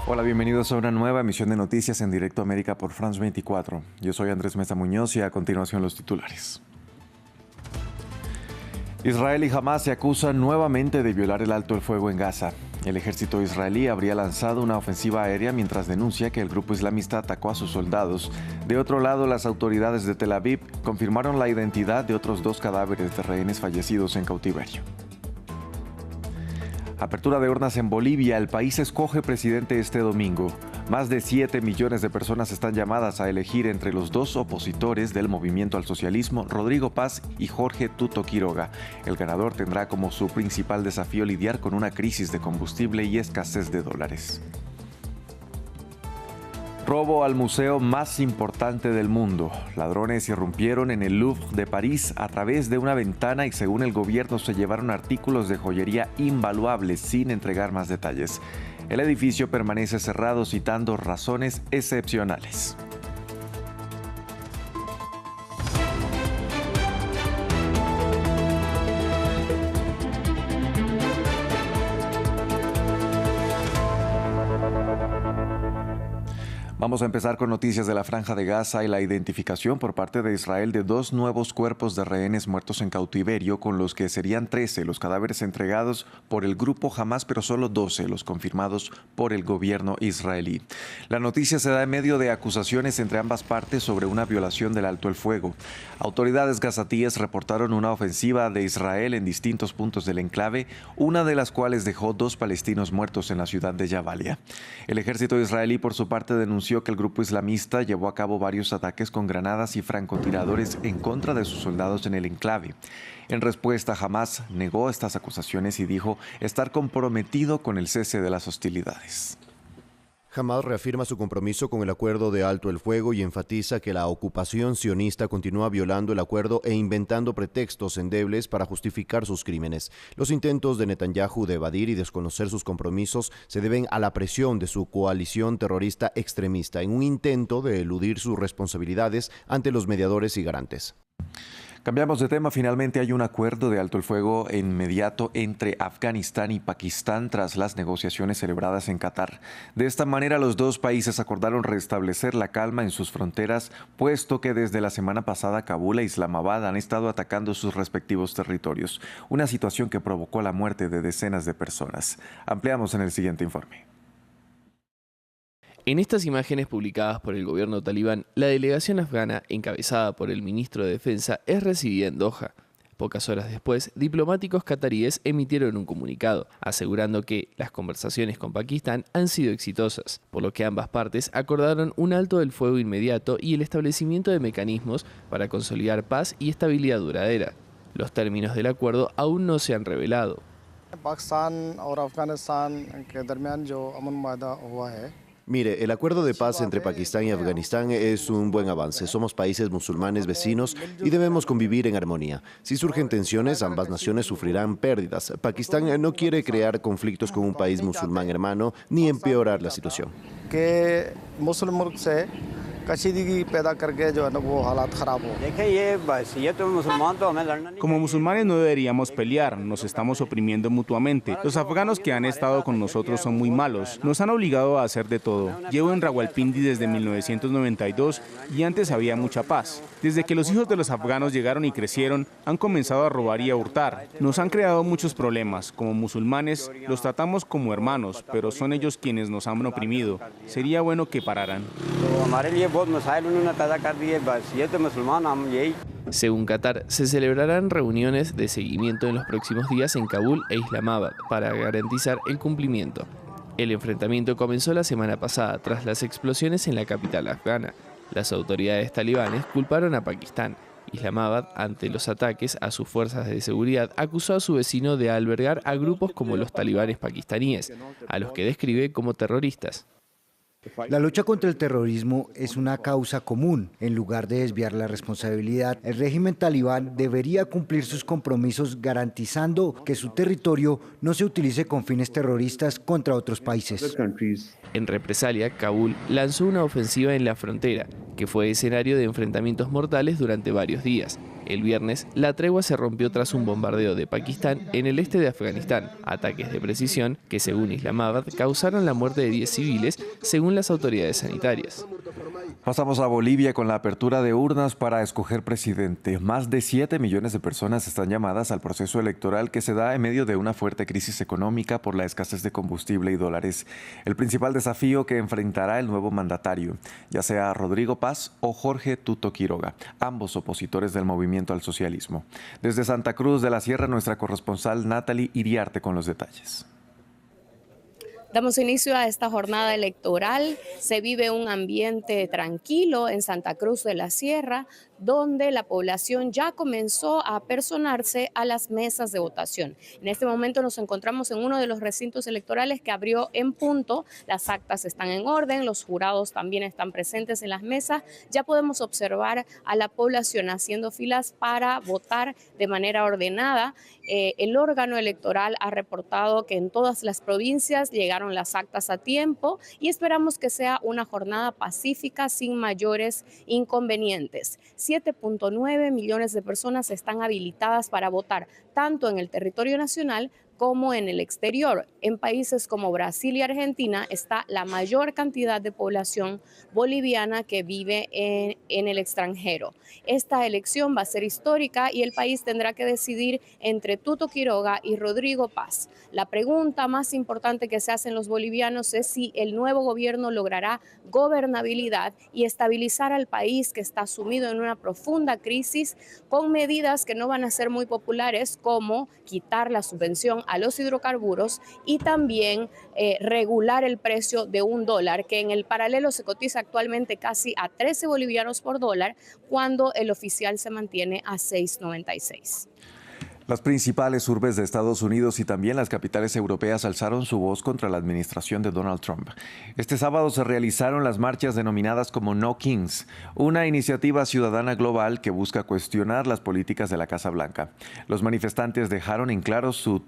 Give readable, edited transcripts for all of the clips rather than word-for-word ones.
Hola, bienvenidos a una nueva emisión de Noticias en Directo América por France 24. Yo soy Andrés Mesa Muñoz y a continuación los titulares. Israel y Hamás se acusan nuevamente de violar el alto el fuego en Gaza. El ejército israelí habría lanzado una ofensiva aérea mientras denuncia que el grupo islamista atacó a sus soldados. De otro lado, las autoridades de Tel Aviv confirmaron la identidad de otros 2 cadáveres de rehenes fallecidos en cautiverio. Apertura de urnas en Bolivia. El país escoge presidente este domingo. Más de 7 millones de personas están llamadas a elegir entre los 2 opositores del movimiento al socialismo, Rodrigo Paz y Jorge Tuto Quiroga. El ganador tendrá como su principal desafío lidiar con una crisis de combustible y escasez de dólares. Robo al museo más importante del mundo. Ladrones irrumpieron en el Louvre de París a través de una ventana y, según el gobierno, se llevaron artículos de joyería invaluables sin entregar más detalles. El edificio permanece cerrado citando razones excepcionales. Vamos a empezar con noticias de la Franja de Gaza y la identificación por parte de Israel de 2 nuevos cuerpos de rehenes muertos en cautiverio, con los que serían 13 los cadáveres entregados por el grupo Hamás, pero solo 12 los confirmados por el gobierno israelí. La noticia se da en medio de acusaciones entre ambas partes sobre una violación del alto el fuego. Autoridades gazatíes reportaron una ofensiva de Israel en distintos puntos del enclave, una de las cuales dejó 2 palestinos muertos en la ciudad de Jabalia. El ejército israelí, por su parte, denunció que el grupo islamista llevó a cabo varios ataques con granadas y francotiradores en contra de sus soldados en el enclave. En respuesta, Hamás negó estas acusaciones y dijo estar comprometido con el cese de las hostilidades. Hamás reafirma su compromiso con el acuerdo de alto el fuego y enfatiza que la ocupación sionista continúa violando el acuerdo e inventando pretextos endebles para justificar sus crímenes. Los intentos de Netanyahu de evadir y desconocer sus compromisos se deben a la presión de su coalición terrorista extremista en un intento de eludir sus responsabilidades ante los mediadores y garantes. Cambiamos de tema. Finalmente hay un acuerdo de alto el fuego inmediato entre Afganistán y Pakistán tras las negociaciones celebradas en Qatar. De esta manera, los 2 países acordaron restablecer la calma en sus fronteras, puesto que desde la semana pasada Kabul e Islamabad han estado atacando sus respectivos territorios, una situación que provocó la muerte de decenas de personas. Ampliamos en el siguiente informe. En estas imágenes publicadas por el gobierno talibán, la delegación afgana, encabezada por el ministro de Defensa, es recibida en Doha. Pocas horas después, diplomáticos cataríes emitieron un comunicado, asegurando que las conversaciones con Pakistán han sido exitosas, por lo que ambas partes acordaron un alto del fuego inmediato y el establecimiento de mecanismos para consolidar paz y estabilidad duradera. Los términos del acuerdo aún no se han revelado. Mire, el acuerdo de paz entre Pakistán y Afganistán es un buen avance. Somos países musulmanes vecinos y debemos convivir en armonía. Si surgen tensiones, ambas naciones sufrirán pérdidas. Pakistán no quiere crear conflictos con un país musulmán hermano ni empeorar la situación. Como musulmanes no deberíamos pelear, nos estamos oprimiendo mutuamente. Los afganos que han estado con nosotros son muy malos, nos han obligado a hacer de todo. Llevo en Rawalpindi desde 1992 y antes había mucha paz. Desde que los hijos de los afganos llegaron y crecieron, han comenzado a robar y a hurtar. Nos han creado muchos problemas. Como musulmanes, los tratamos como hermanos, pero son ellos quienes nos han oprimido. Sería bueno que pararan. Según Qatar, se celebrarán reuniones de seguimiento en los próximos días en Kabul e Islamabad para garantizar el cumplimiento. El enfrentamiento comenzó la semana pasada tras las explosiones en la capital afgana. Las autoridades talibanes culparon a Pakistán. Islamabad, ante los ataques a sus fuerzas de seguridad, acusó a su vecino de albergar a grupos como los talibanes pakistaníes, a los que describe como terroristas. La lucha contra el terrorismo es una causa común. En lugar de desviar la responsabilidad, el régimen talibán debería cumplir sus compromisos garantizando que su territorio no se utilice con fines terroristas contra otros países. En represalia, Kabul lanzó una ofensiva en la frontera, que fue escenario de enfrentamientos mortales durante varios días. El viernes, la tregua se rompió tras un bombardeo de Pakistán en el este de Afganistán, ataques de precisión que, según Islamabad, causaron la muerte de 10 civiles, según las autoridades sanitarias. Pasamos a Bolivia con la apertura de urnas para escoger presidente. Más de 7 millones de personas están llamadas al proceso electoral que se da en medio de una fuerte crisis económica por la escasez de combustible y dólares. El principal desafío que enfrentará el nuevo mandatario, ya sea Rodrigo Paz o Jorge Tuto Quiroga, ambos opositores del movimiento al socialismo. Desde Santa Cruz de la Sierra, nuestra corresponsal Natalie Iriarte con los detalles. Damos inicio a esta jornada electoral. Se vive un ambiente tranquilo en Santa Cruz de la Sierra, donde la población ya comenzó a apersonarse a las mesas de votación. En este momento nos encontramos en uno de los recintos electorales que abrió en punto. Las actas están en orden, los jurados también están presentes en las mesas. Ya podemos observar a la población haciendo filas para votar de manera ordenada. El órgano electoral ha reportado que en todas las provincias llegaron las actas a tiempo y esperamos que sea una jornada pacífica sin mayores inconvenientes. 7.9 millones de personas están habilitadas para votar, tanto en el territorio nacional como en el exterior. En países como Brasil y Argentina está la mayor cantidad de población boliviana que vive en el extranjero. Esta elección va a ser histórica y el país tendrá que decidir entre Tuto Quiroga y Rodrigo Paz. La pregunta más importante que se hacen los bolivianos es si el nuevo gobierno logrará gobernabilidad y estabilizar al país que está sumido en una profunda crisis con medidas que no van a ser muy populares, como quitar la subvención a los hidrocarburos y también regular el precio de $1, que en el paralelo se cotiza actualmente casi a 13 bolivianos por dólar, cuando el oficial se mantiene a 6.96. Las principales urbes de Estados Unidos y también las capitales europeas alzaron su voz contra la administración de Donald Trump. Este sábado se realizaron las marchas denominadas como No Kings, una iniciativa ciudadana global que busca cuestionar las políticas de la Casa Blanca. Los manifestantes dejaron en claro su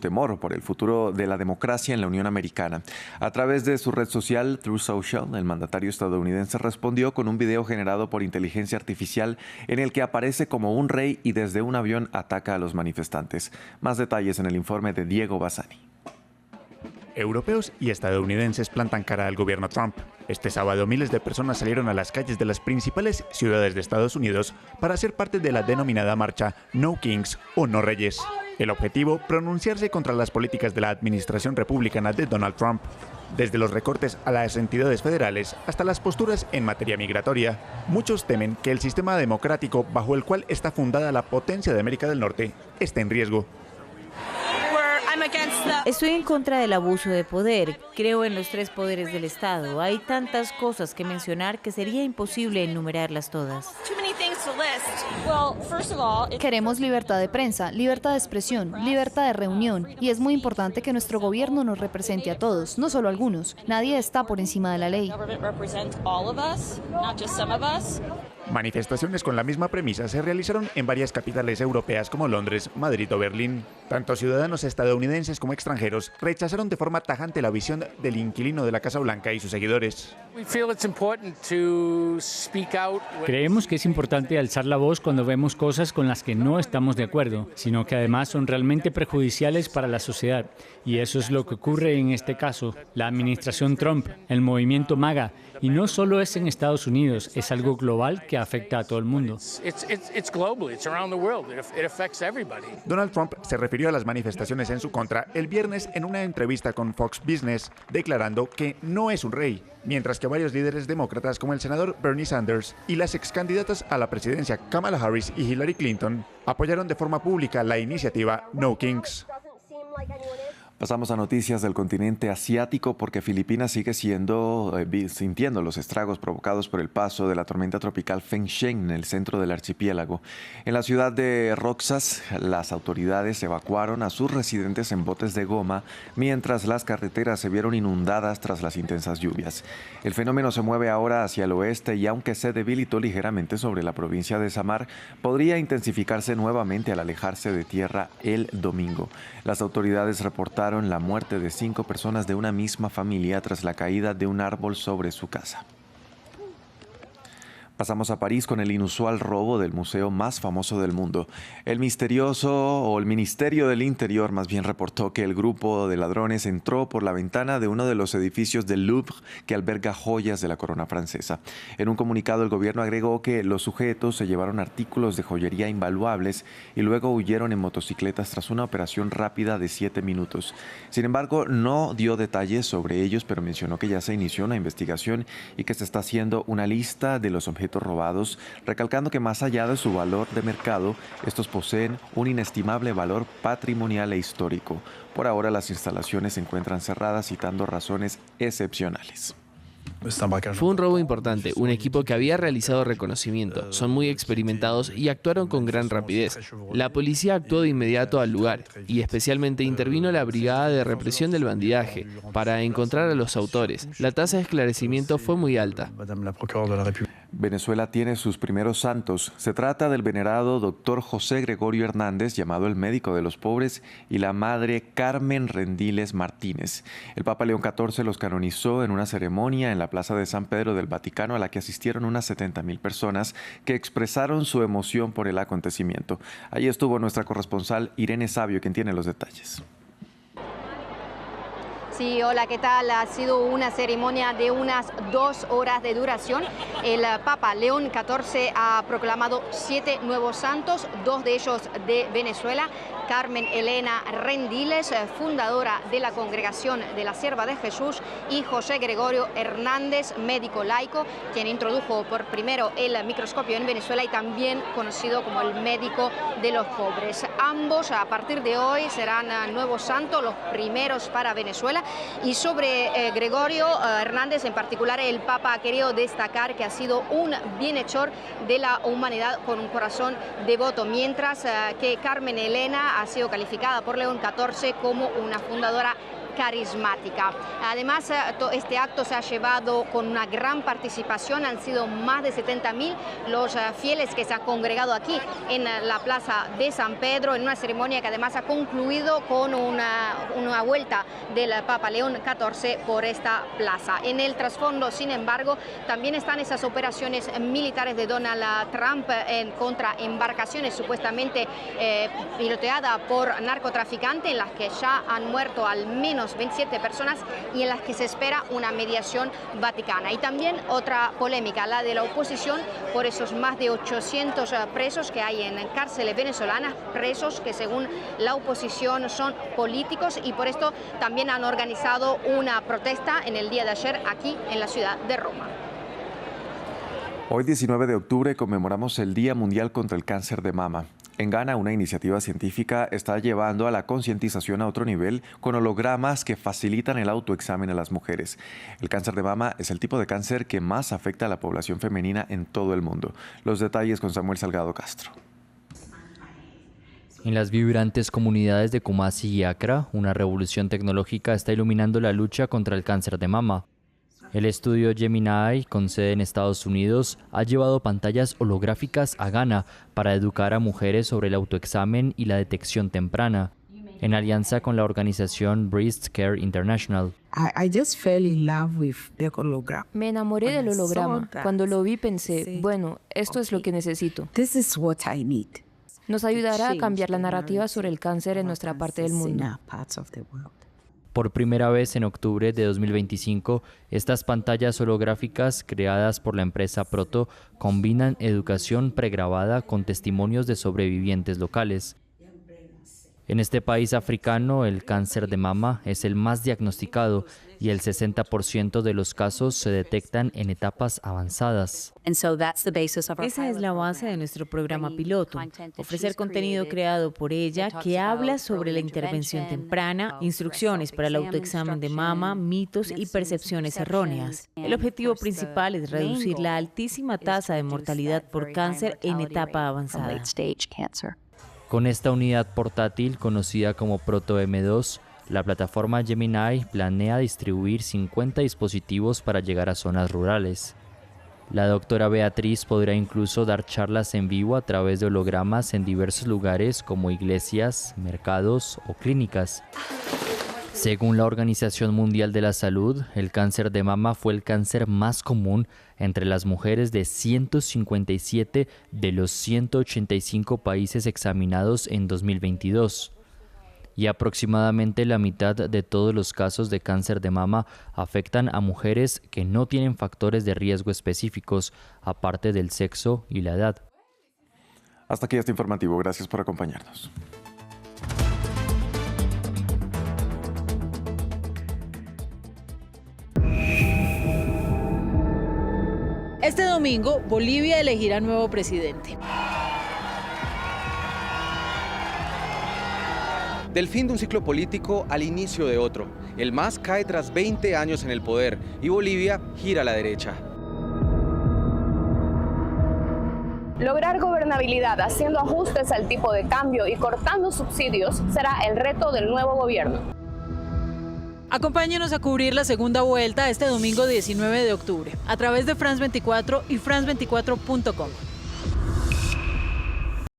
temor por el futuro de la democracia en la Unión Americana. A través de su red social Truth Social, el mandatario estadounidense respondió con un video generado por inteligencia artificial en el que aparece como un rey y desde un avión ataca a los manifestantes. Más detalles en el informe de Diego Bassani. Europeos y estadounidenses plantan cara al gobierno Trump. Este sábado miles de personas salieron a las calles de las principales ciudades de Estados Unidos para ser parte de la denominada marcha No Kings o No Reyes. El objetivo, pronunciarse contra las políticas de la administración republicana de Donald Trump. Desde los recortes a las entidades federales hasta las posturas en materia migratoria, muchos temen que el sistema democrático bajo el cual está fundada la potencia de América del Norte esté en riesgo. Estoy en contra del abuso de poder. Creo en los 3 poderes del Estado. Hay tantas cosas que mencionar que sería imposible enumerarlas todas. Queremos libertad de prensa, libertad de expresión, libertad de reunión. Y es muy importante que nuestro gobierno nos represente a todos, no solo a algunos. Nadie está por encima de la ley. Manifestaciones con la misma premisa se realizaron en varias capitales europeas como Londres, Madrid o Berlín. Tanto ciudadanos estadounidenses como extranjeros rechazaron de forma tajante la visión del inquilino de la Casa Blanca y sus seguidores. Creemos que es importante alzar la voz cuando vemos cosas con las que no estamos de acuerdo, sino que además son realmente perjudiciales para la sociedad. Y eso es lo que ocurre en este caso. La administración Trump, el movimiento MAGA, y no solo es en Estados Unidos, es algo global que afecta a todo el mundo. Donald Trump se refirió a las manifestaciones en su contra el viernes en una entrevista con Fox Business, declarando que no es un rey, mientras que varios líderes demócratas como el senador Bernie Sanders y las excandidatas a la presidencia Kamala Harris y Hillary Clinton apoyaron de forma pública la iniciativa No Kings. Pasamos a noticias del continente asiático porque Filipinas sigue sintiendo los estragos provocados por el paso de la tormenta tropical Feng-Sheng en el centro del archipiélago. En la ciudad de Roxas, las autoridades evacuaron a sus residentes en botes de goma mientras las carreteras se vieron inundadas tras las intensas lluvias. El fenómeno se mueve ahora hacia el oeste y aunque se debilitó ligeramente sobre la provincia de Samar, podría intensificarse nuevamente al alejarse de tierra el domingo. Las autoridades reportaron la muerte de 5 personas de una misma familia tras la caída de un árbol sobre su casa. Pasamos a París con el inusual robo del museo más famoso del mundo. El Ministerio del Interior más bien reportó que el grupo de ladrones entró por la ventana de uno de los edificios del Louvre que alberga joyas de la corona francesa. En un comunicado el gobierno agregó que los sujetos se llevaron artículos de joyería invaluables y luego huyeron en motocicletas tras una operación rápida de 7 minutos. Sin embargo, no dio detalles sobre ellos, pero mencionó que ya se inició una investigación y que se está haciendo una lista de los objetos robados, recalcando que más allá de su valor de mercado, estos poseen un inestimable valor patrimonial e histórico. Por ahora las instalaciones se encuentran cerradas, citando razones excepcionales. Fue un robo importante, un equipo que había realizado reconocimiento, son muy experimentados y actuaron con gran rapidez. La policía actuó de inmediato al lugar y especialmente intervino la Brigada de Represión del Bandidaje para encontrar a los autores. La tasa de esclarecimiento fue muy alta. Venezuela tiene sus primeros santos. Se trata del venerado doctor José Gregorio Hernández, llamado el médico de los pobres, y la madre Carmen Rendiles Martínez. El Papa León XIV los canonizó en una ceremonia en la Plaza de San Pedro del Vaticano a la que asistieron unas 70,000 personas que expresaron su emoción por el acontecimiento. Allí estuvo nuestra corresponsal Irene Sabio, quien tiene los detalles. Sí, hola, ¿qué tal? Ha sido una ceremonia de unas 2 horas de duración. El Papa León XIV ha proclamado 7 nuevos santos, 2 de ellos de Venezuela. Carmen Elena Rendiles, fundadora de la Congregación de la Sierva de Jesús, y José Gregorio Hernández, médico laico, quien introdujo por primero el microscopio en Venezuela y también conocido como el médico de los pobres. Ambos, a partir de hoy, serán nuevos santos, los primeros para Venezuela. Y sobre Gregorio Hernández en particular, el Papa ha querido destacar que ha sido un bienhechor de la humanidad con un corazón devoto, mientras que Carmen Elena ha sido calificada por León XIV como una fundadora carismática. Además, este acto se ha llevado con una gran participación, han sido más de 70,000 los fieles que se han congregado aquí en la Plaza de San Pedro, en una ceremonia que además ha concluido con una vuelta del Papa León XIV por esta plaza. En el trasfondo, sin embargo, también están esas operaciones militares de Donald Trump contra embarcaciones supuestamente piloteadas por narcotraficantes, en las que ya han muerto al menos 27 personas y en las que se espera una mediación vaticana. Y también otra polémica, la de la oposición por esos más de 800 presos que hay en cárceles venezolanas, presos que según la oposición son políticos, y por esto también han organizado una protesta en el día de ayer aquí en la ciudad de Roma. Hoy, 19 de octubre, conmemoramos el Día Mundial contra el Cáncer de Mama. En Ghana, una iniciativa científica está llevando a la concientización a otro nivel con hologramas que facilitan el autoexamen a las mujeres. El cáncer de mama es el tipo de cáncer que más afecta a la población femenina en todo el mundo. Los detalles con Samuel Salgado Castro. En las vibrantes comunidades de Kumasi y Accra, una revolución tecnológica está iluminando la lucha contra el cáncer de mama. El estudio Gemini, con sede en Estados Unidos, ha llevado pantallas holográficas a Ghana para educar a mujeres sobre el autoexamen y la detección temprana, en alianza con la organización Breast Care International. Me enamoré del holograma. Cuando lo vi pensé, bueno, esto es lo que necesito. Nos ayudará a cambiar la narrativa sobre el cáncer en nuestra parte del mundo. Por primera vez en octubre de 2025, estas pantallas holográficas creadas por la empresa Proto combinan educación pregrabada con testimonios de sobrevivientes locales. En este país africano, el cáncer de mama es el más diagnosticado y el 60% de los casos se detectan en etapas avanzadas. Esa es la base de nuestro programa piloto, ofrecer contenido creado por ella que habla sobre la intervención temprana, instrucciones para el autoexamen de mama, mitos y percepciones erróneas. El objetivo principal es reducir la altísima tasa de mortalidad por cáncer en etapa avanzada. Con esta unidad portátil, conocida como Proto M2, la plataforma Gemini planea distribuir 50 dispositivos para llegar a zonas rurales. La doctora Beatriz podrá incluso dar charlas en vivo a través de hologramas en diversos lugares como iglesias, mercados o clínicas. Según la Organización Mundial de la Salud, el cáncer de mama fue el cáncer más común entre las mujeres de 157 de los 185 países examinados en 2022. Y aproximadamente la mitad de todos los casos de cáncer de mama afectan a mujeres que no tienen factores de riesgo específicos, aparte del sexo y la edad. Hasta aquí este informativo. Gracias por acompañarnos. Este domingo, Bolivia elegirá nuevo presidente. Del fin de un ciclo político al inicio de otro. El MAS cae tras 20 años en el poder y Bolivia gira a la derecha. Lograr gobernabilidad haciendo ajustes al tipo de cambio y cortando subsidios será el reto del nuevo gobierno. Acompáñenos a cubrir la segunda vuelta este domingo 19 de octubre a través de France 24 y France24.com.